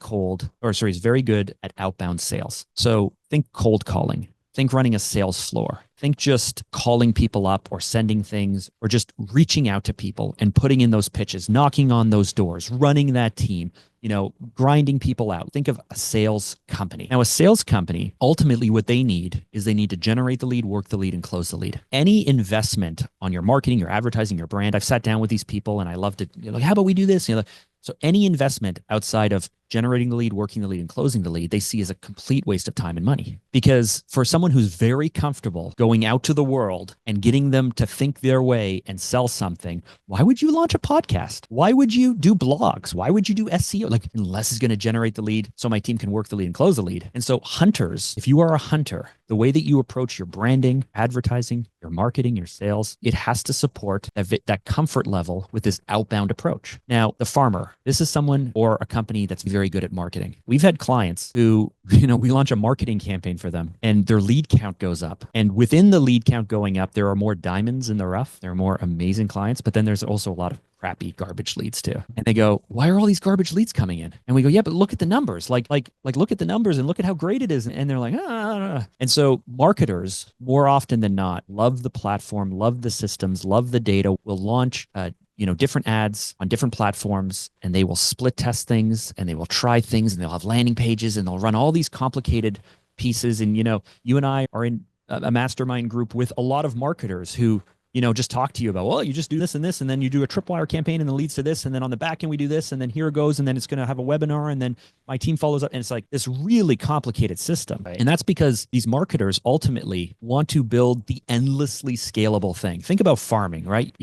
A: is very good at outbound sales. So think cold calling, think running a sales floor, think just calling people up or sending things or just reaching out to people and putting in those pitches, knocking on those doors, running that team, grinding people out. Think of a sales company. Now, a sales company, ultimately what they need is they need to generate the lead, work the lead, and close the lead. Any investment on your marketing, your advertising, your brand, I've sat down with these people and I love to, like, how about we do this? So any investment outside of generating the lead, working the lead, and closing the lead, they see as a complete waste of time and money. Because for someone who's very comfortable going out to the world and getting them to think their way and sell something, why would you launch a podcast? Why would you do blogs? Why would you do SEO? Like, unless it's going to generate the lead so my team can work the lead and close the lead. And so hunters, if you are a hunter, the way that you approach your branding, advertising, your marketing, your sales, it has to support that comfort level with this outbound approach. Now, the farmer, this is someone or a company that's very good at marketing. We've had clients who, we launch a marketing campaign for them and their lead count goes up. And within the lead count going up, there are more diamonds in the rough. There are more amazing clients, but then there's also a lot of crappy garbage leads too. And they go, why are all these garbage leads coming in? And we go, yeah, but look at the numbers. Like look at the numbers and look at how great it is. And they're like, ah. And so marketers, more often than not, love the platform, love the systems, love the data, will launch different ads on different platforms, and they will split test things and they will try things and they'll have landing pages and they'll run all these complicated pieces. And, you and I are in a mastermind group with a lot of marketers who, just talk to you about, well, you just do this, and then you do a tripwire campaign and it leads to this. And then on the back end, we do this, and then here it goes. And then it's going to have a webinar. And then my team follows up. And it's like this really complicated system. Right. And that's because these marketers ultimately want to build the endlessly scalable thing. Think about farming, right?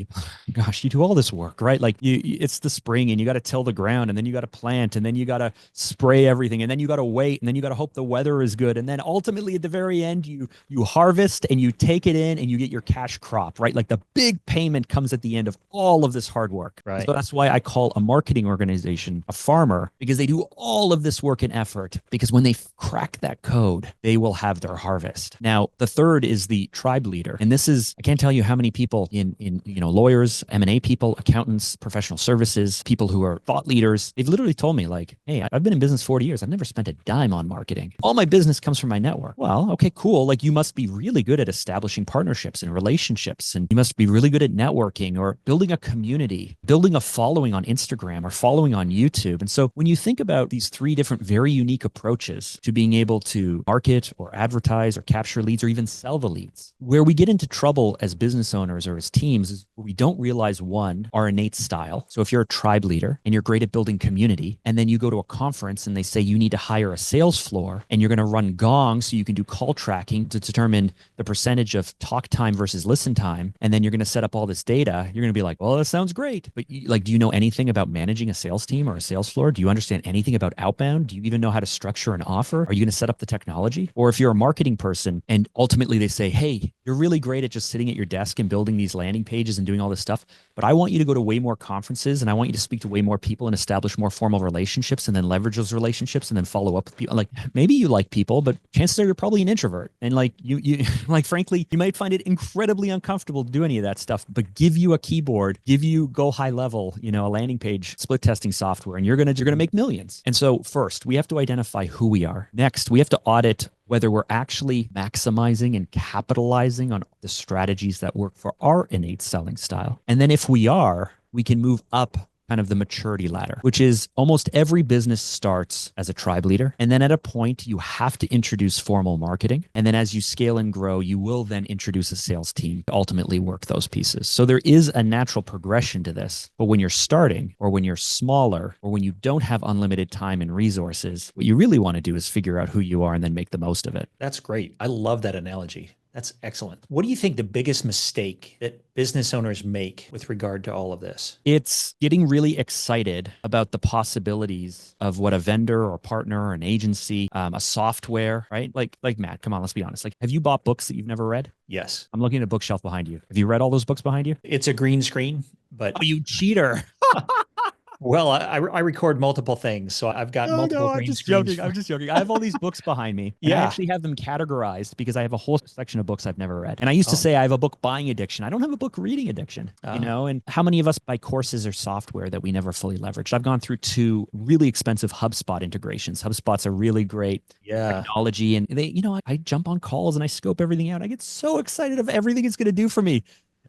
A: Gosh, you do all this work, right? Like it's the spring and you got to till the ground, and then you got to plant, and then you got to spray everything, and then you got to wait, and then you got to hope the weather is good. And then ultimately at the very end, you harvest and you take it in and you get your cash crop, right? Like the big payment comes at the end of all of this hard work. Right. So that's why I call a marketing organization a farmer, because they do all of this work and effort, because when they crack that code, they will have their harvest. Now, the third is the tribe leader. And this is, I can't tell you how many people in lawyers, M&A people, accountants, professional services, people who are thought leaders, they've literally told me like, hey, I've been in business 40 years. I've never spent a dime on marketing. All my business comes from my network. Well, okay, cool. Like you must be really good at establishing partnerships and relationships, and you must be really good at networking or building a community, building a following on Instagram or following on YouTube. And so when you think about these three different very unique approaches to being able to market or advertise or capture leads or even sell the leads, where we get into trouble as business owners or as teams is where we don't realize, one, our innate style. So if you're a tribe leader and you're great at building community, and then you go to a conference and they say you need to hire a sales floor and you're going to run gong so you can do call tracking to determine the percentage of talk time versus listen time, and then you're going to set up all this data, you're going to be like, well, that sounds great. But do you know anything about managing a sales team or a sales floor? Do you understand anything about outbound? Do you even know how to structure an offer? Are you going to set up the technology? Or if you're a marketing person and ultimately they say, hey, you're really great at just sitting at your desk and building these landing pages and doing all this stuff, but I want you to go to way more conferences and I want you to speak to way more people and establish more formal relationships and then leverage those relationships and then follow up with people. Like maybe you like people, but chances are you're probably an introvert. And like you like, frankly, you might find it incredibly uncomfortable to do any of that stuff, but give you a keyboard, go high level, a landing page, split testing software, and you're going to make millions. And so first, we have to identify who we are. Next, we have to audit whether we're actually maximizing and capitalizing on the strategies that work for our innate selling style. And then if we are, we can move up kind of the maturity ladder, which is almost every business starts as a tribe leader. And then at a point, you have to introduce formal marketing. And then as you scale and grow, you will then introduce a sales team to ultimately work those pieces. So there is a natural progression to this. But when you're starting, or when you're smaller, or when you don't have unlimited time and resources, what you really want to do is figure out who you are and then make the most of it.
B: That's great. I love that analogy. That's excellent. What do you think the biggest mistake that business owners make with regard to all of this?
A: It's getting really excited about the possibilities of what a vendor or partner or an agency, a software, right? Like Matt, come on, let's be honest. Like, have you bought books that you've never read?
B: Yes.
A: I'm looking at a bookshelf behind you. Have you read all those books behind you?
B: It's a green screen,
A: Oh,
B: but
A: you cheater.
B: well, I record multiple things, so I've got
A: No,
B: multiple
A: I'm
B: green
A: just
B: screens.
A: joking. I'm just joking. I have all these books behind me, and I
B: Yeah.
A: actually have them categorized because I have a whole section of books I've never read. And I used to
B: Oh,
A: say I have a book buying addiction. I don't have a book reading addiction,
B: ah,
A: And how many of us buy courses or software that we never fully leveraged? I've gone through two really expensive HubSpot integrations. HubSpot's a really great
B: yeah.
A: technology, and I jump on calls and I scope everything out. I get so excited of everything it's going to do for me.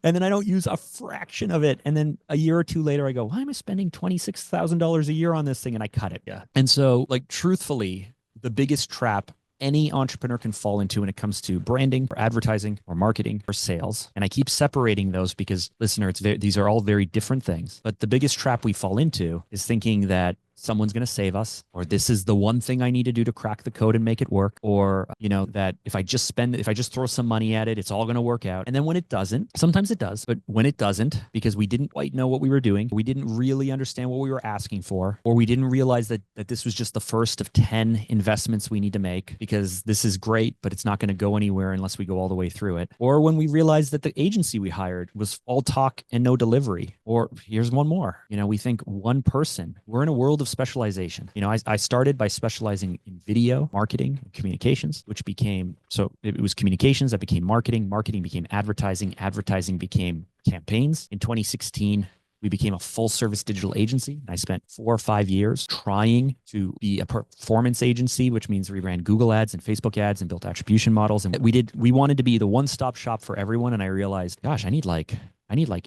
A: And then I don't use a fraction of it. And then a year or two later, I go, why am I spending $26,000 a year on this thing? And I cut it.
B: Yeah.
A: And so, like, truthfully, the biggest trap any entrepreneur can fall into when it comes to branding or advertising or marketing or sales. And I keep separating those because, listener, these are all very different things. But the biggest trap we fall into is thinking that someone's going to save us, or this is the one thing I need to do to crack the code and make it work, or that if I just throw some money at it, it's all going to work out. And then when it doesn't, sometimes it does, but when it doesn't, because we didn't quite know what we were doing, we didn't really understand what we were asking for, or we didn't realize that this was just the first of 10 investments we need to make, because this is great, but it's not going to go anywhere unless we go all the way through it. Or when we realized that the agency we hired was all talk and no delivery. Or here's one more, we think one person. We're in a world of specialization. I started by specializing in video marketing and communications, which became, so it was communications that became marketing, marketing became advertising became campaigns. In 2016, we became a full service digital agency. I spent 4 or 5 years trying to be a performance agency, which means we ran Google ads and Facebook ads and built attribution models. And we wanted to be the one-stop shop for everyone. And I realized, gosh, I need like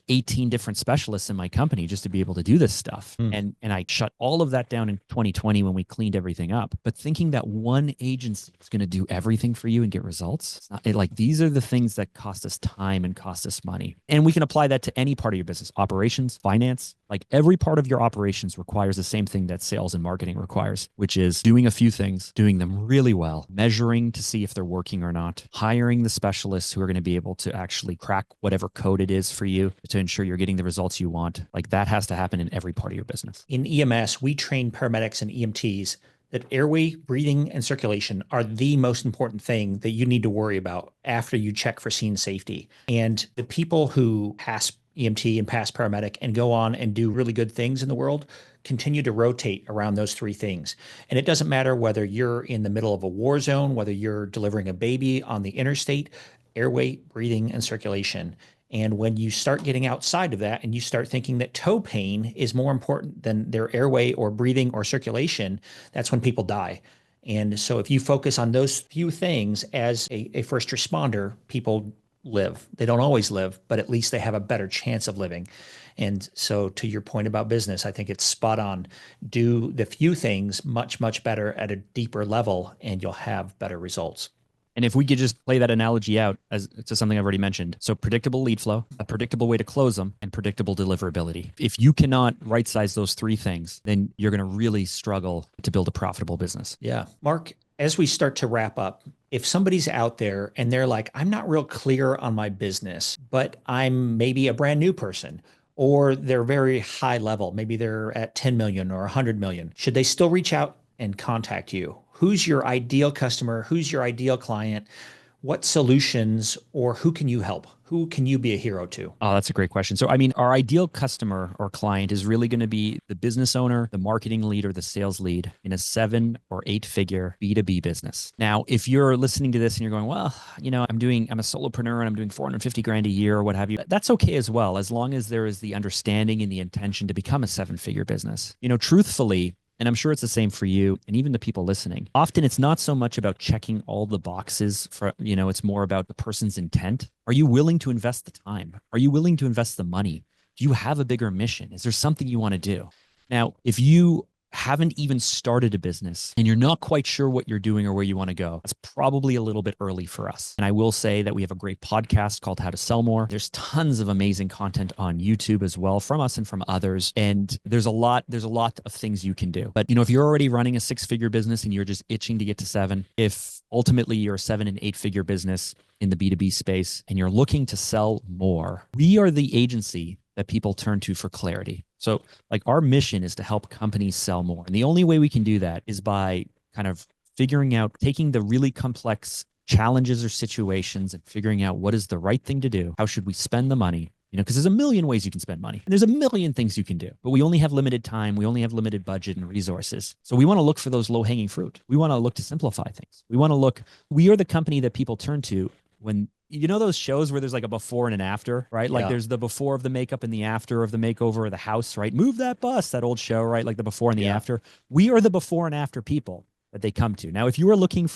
A: 18 different specialists in my company just to be able to do this stuff. And I shut all of that down in 2020 when we cleaned everything up. But thinking that one agency is going to do everything for you and get results, it's not, like, these are the things that cost us time and cost us money. And we can apply that to any part of your business, operations, finance. Like, every part of your operations requires the same thing that sales and marketing requires, which is doing a few things, doing them really well, measuring to see if they're working or not, hiring the specialists who are going to be able to actually crack whatever code it is for you to ensure you're getting the results you want. Like, that has to happen in every part of your business.
B: In EMS, we train paramedics and EMTs that airway, breathing, and circulation are the most important thing that you need to worry about after you check for scene safety. And the people who pass EMT and pass paramedic and go on and do really good things in the world continue to rotate around those three things. And it doesn't matter whether you're in the middle of a war zone, whether you're delivering a baby on the interstate, airway, breathing, and circulation. And when you start getting outside of that and you start thinking that toe pain is more important than their airway or breathing or circulation, that's when people die. And so if you focus on those few things as a first responder, people live. They don't always live, but at least they have a better chance of living. And so to your point about business, I think it's spot on. Do the few things much, much better at a deeper level, and you'll have better results.
A: And if we could just play that analogy out as to something I've already mentioned. So predictable lead flow, a predictable way to close them, and predictable deliverability. If you cannot right size those three things, then you're going to really struggle to build a profitable business.
B: Yeah. Mark, as we start to wrap up, if somebody's out there and they're like, I'm not real clear on my business, but I'm maybe a brand new person, or they're very high level, maybe they're at 10 million or 100 million, should they still reach out and contact you? Who's your ideal customer? Who's your ideal client? What solutions, or who can you help? Who can you be a hero to?
A: Oh, that's a great question. So, I mean, our ideal customer or client is really going to be the business owner, the marketing lead, or the sales lead in a 7 or 8 figure B2B business. Now, if you're listening to this and you're going, well, I'm a solopreneur and I'm doing 450 grand a year or what have you, that's okay as well, as long as there is the understanding and the intention to become a 7-figure business. Truthfully, and I'm sure it's the same for you and even the people listening. Often it's not so much about checking all the boxes it's more about the person's intent. Are you willing to invest the time? Are you willing to invest the money? Do you have a bigger mission? Is there something you want to do? Now, if you haven't even started a business and you're not quite sure what you're doing or where you want to go, that's probably a little bit early for us. And I will say that we have a great podcast called How to Sell More. There's tons of amazing content on YouTube as well from us and from others. And there's a lot of things you can do. But if you're already running a 6-figure business and you're just itching to get to 7, if ultimately you're a 7 and 8-figure business in the B2B space and you're looking to sell more, we are the agency that people turn to for clarity. So like our mission is to help companies sell more. And the only way we can do that is by kind of figuring out, taking the really complex challenges or situations and figuring out what is the right thing to do. How should we spend the money? Because there's a million ways you can spend money and there's a million things you can do, but we only have limited time. We only have limited budget and resources. So we want to look for those low hanging fruit. We want to look to simplify things. We are the company that people turn to when, those shows where there's like a before and an after, right? Like there's the before of the makeup and the after of the makeover of the house, right? Move that bus, that old show, right? Like the before and the after. We are the before and after people that they come to. Now, if you are looking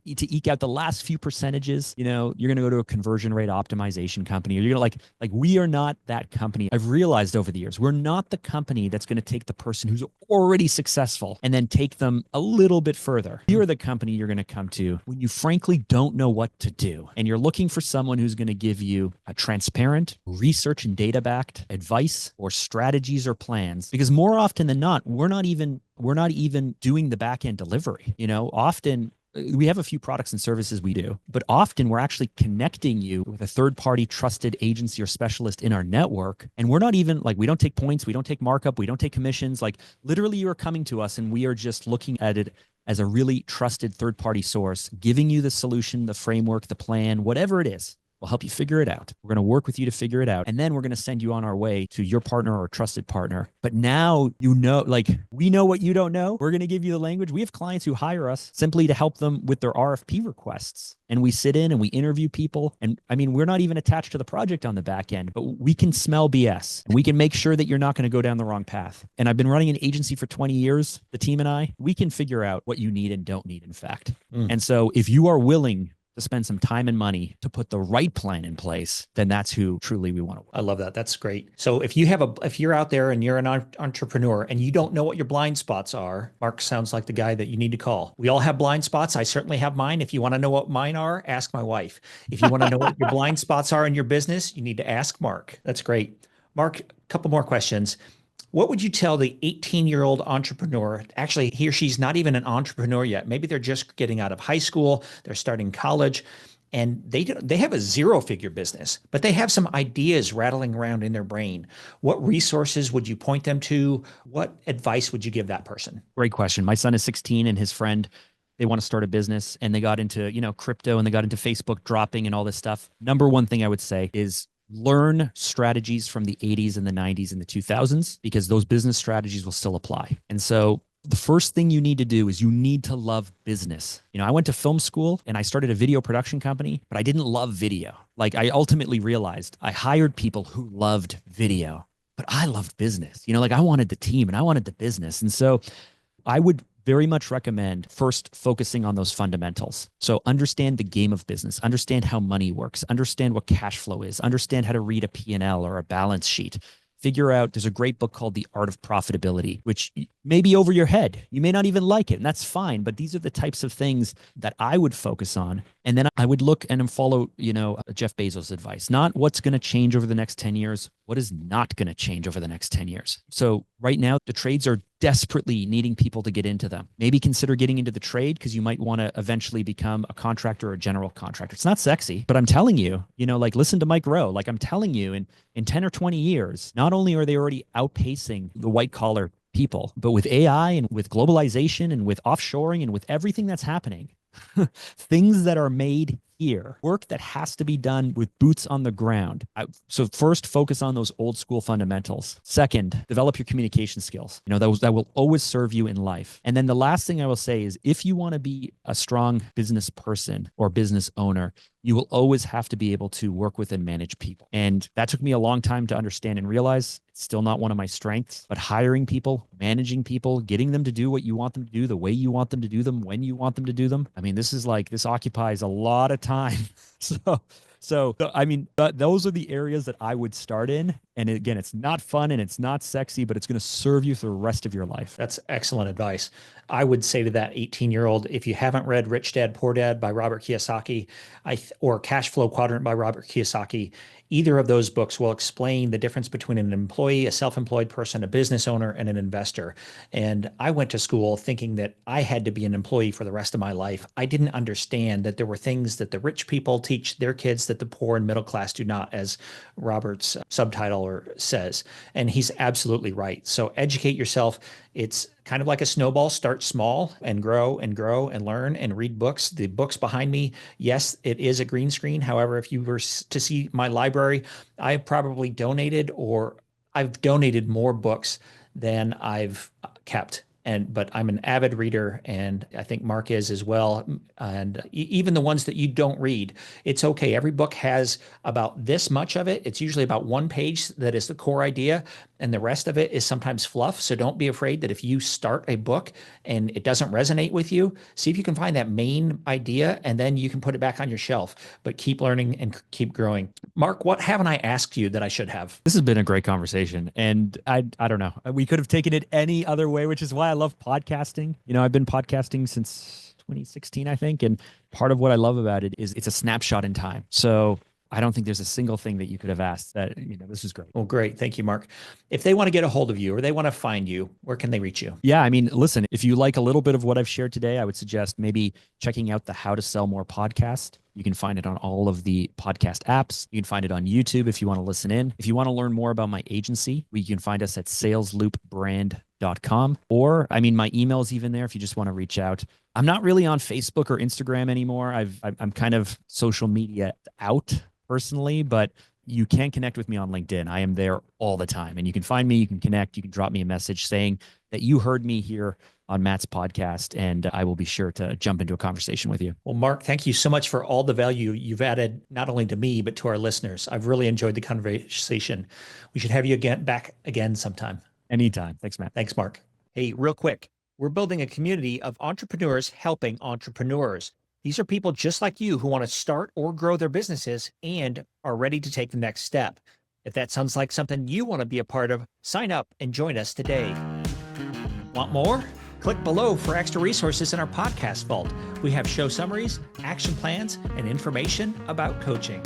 A: to eke out the last few percentages, you're going to go to a conversion rate optimization company, or you're going to like we are not that company. I've realized over the years, we're not the company that's going to take the person who's already successful and then take them a little bit further. You're the company you're going to come to when you frankly don't know what to do. And you're looking for someone who's going to give you a transparent, research and data backed advice or strategies or plans. Because more often than not, we're not even doing the back end delivery. Often we have a few products and services we do, but often we're actually connecting you with a third-party trusted agency or specialist in our network. And we're not even we don't take points, we don't take markup, we don't take commissions. Like literally you are coming to us and we are just looking at it as a really trusted third-party source, giving you the solution, the framework, the plan, whatever it is. We'll help you figure it out. We're going to work with you to figure it out. And then we're going to send you on our way to your partner or trusted partner. But now, we know what you don't know. We're going to give you the language. We have clients who hire us simply to help them with their RFP requests. And we sit in and we interview people. And we're not even attached to the project on the back end, but we can smell BS. We can make sure that you're not going to go down the wrong path. And I've been running an agency for 20 years, the team and I, we can figure out what you need and don't need, in fact. And so if you are willing to spend some time and money to put the right plan in place, then that's who truly we want to work.
B: I love that. That's great. So if you're out there and you're an entrepreneur and you don't know what your blind spots are, Mark sounds like the guy that you need to call. We all have blind spots. I certainly have mine. If you want to know what mine are, ask my wife. If you want to know what your blind spots are in your business, you need to ask Mark. That's great. Mark, a couple more questions. What would you tell the 18-year-old entrepreneur? Actually, he or she's not even an entrepreneur yet. Maybe they're just getting out of high school, they're starting college, and they have a 0-figure business, but they have some ideas rattling around in their brain. What resources would you point them to? What advice would you give that person?
A: Great question. My son is 16 and his friend, they want to start a business and they got into, crypto and they got into Facebook dropping and all this stuff. Number one thing I would say is learn strategies from the 80s and the 90s and the 2000s, because those business strategies will still apply. And so the first thing you need to do is you need to love business. I went to film school and I started a video production company, but I didn't love video. I ultimately realized I hired people who loved video, but I loved business. I wanted the team and I wanted the business. And so I would very much recommend first focusing on those fundamentals. So understand the game of business, understand how money works, understand what cash flow is, understand how to read a P&L or a balance sheet. Figure out, there's a great book called The Art of Profitability, which may be over your head. You may not even like it, and that's fine. But these are the types of things that I would focus on. And then I would look and follow, Jeff Bezos' advice, not what's going to change over the next 10 years, what is not going to change over the next 10 years. So right now, the trades are desperately needing people to get into them. Maybe consider getting into the trade because you might want to eventually become a contractor or a general contractor. It's not sexy, but I'm telling you, listen to Mike Rowe. I'm telling you, in 10 or 20 years, not only are they already outpacing the white collar people, but with AI and with globalization and with offshoring and with everything that's happening, things that are made here, work that has to be done with boots on the ground. So first, focus on those old school fundamentals. Second, develop your communication skills. That will always serve you in life. And then the last thing I will say is, if you want to be a strong business person or business owner, you will always have to be able to work with and manage people. And that took me a long time to understand and realize. It's still not one of my strengths, but hiring people, managing people, getting them to do what you want them to do, the way you want them to do them, when you want them to do them. This occupies a lot of time. Those are the areas that I would start in. And again, it's not fun and it's not sexy, but it's going to serve you for the rest of your life.
B: That's excellent advice. I would say to that 18-year-old, if you haven't read Rich Dad, Poor Dad by Robert Kiyosaki, or Cash Flow Quadrant by Robert Kiyosaki, either of those books will explain the difference between an employee, a self-employed person, a business owner, and an investor. And I went to school thinking that I had to be an employee for the rest of my life. I didn't understand that there were things that the rich people teach their kids that the poor and middle class do not, as Robert's subtitler says. And he's absolutely right. So educate yourself. It's kind of like a snowball. Start small and grow and grow and learn and read books. The books behind me, yes, it is a green screen. However, if you were to see my library, I've donated more books than I've kept. But I'm an avid reader, and I think Mark is as well. And even the ones that you don't read, it's okay. Every book has about this much of it. It's usually about one page that is the core idea, and the rest of it is sometimes fluff. So don't be afraid that if you start a book and it doesn't resonate with you, see if you can find that main idea, and then you can put it back on your shelf. But keep learning and keep growing. Mark, what haven't I asked you that I should have?
A: This has been a great conversation, and I don't know. We could have taken it any other way, which is why I love podcasting. I've been podcasting since 2016, I think, and part of what I love about it is it's a snapshot in time. So I don't think there's a single thing that you could have asked that, this is great.
B: Well, great. Thank you, Mark. If they want to get a hold of you or they want to find you, where can they reach you?
A: Yeah, listen, if you like a little bit of what I've shared today, I would suggest maybe checking out the How to Sell More podcast. You can find it on all of the podcast apps. You can find it on YouTube if you want to listen in. If you want to learn more about my agency, you can find us at salesloopbrand.com. Or, my email is even there if you just want to reach out. I'm not really on Facebook or Instagram anymore. I'm kind of social media out personally, but you can connect with me on LinkedIn. I am there all the time, and you can find me, you can connect, you can drop me a message saying that you heard me here on Matt's podcast, and I will be sure to jump into a conversation with you.
B: Well, Mark, thank you so much for all the value you've added, not only to me, but to our listeners. I've really enjoyed the conversation. We should have you back again sometime.
A: Anytime. Thanks, Matt.
B: Thanks, Mark. Hey, real quick, we're building a community of entrepreneurs helping entrepreneurs. These are people just like you who want to start or grow their businesses and are ready to take the next step. If that sounds like something you want to be a part of, sign up and join us today. Want more? Click below for extra resources in our podcast vault. We have show summaries, action plans, and information about coaching.